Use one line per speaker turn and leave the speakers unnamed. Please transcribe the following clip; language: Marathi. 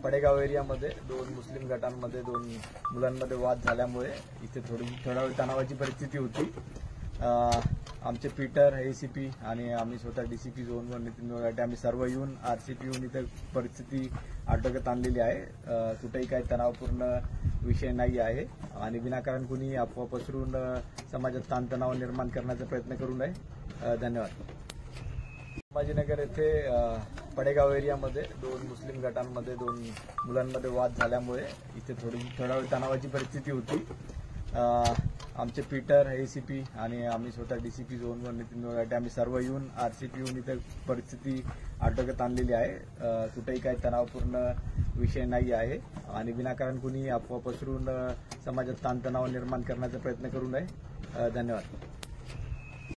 पडेगाव एरियामध्ये दोन मुस्लिम गटांमध्ये दोन मुलांमध्ये वाद झाल्यामुळे इथे थोडा वेळ तणावाची परिस्थिती होती। आमचे पीटर एसीपी आणि आम्ही स्वतः डीसीपी झोन 1 नितीन मोघाटे आम्ही सर्व येऊन आरसीपी येऊन इथे परिस्थिती आटोक्यात आणलेली आहे। कुठेही काही तणावपूर्ण विषय नाही आहे आणि विनाकारण कुणी अफवा पसरून समाजात ताणतणाव निर्माण करण्याचा प्रयत्न करू नये। धन्यवाद। संभाजीनगर येथे पडेगाव एरियामध्ये दोन मुस्लिम गटांमध्ये दोन मुलांमध्ये वाद झाल्यामुळे इथे थोडा वेळ तणावाची परिस्थिती होती। आमचे पीटर एसीपी आणि आम्ही स्वतः डीसीपी झोन 1 नितीन मोघाटे आम्ही सर्व येऊन आरसीपी येऊन इथे परिस्थिती आटोक्यात आणलेली आहे। कुठेही काही तणावपूर्ण विषय नाही आहे आणि विनाकारण कुणी अफवा पसरून समाजात ताणतणाव निर्माण करण्याचा प्रयत्न करू नये। धन्यवाद।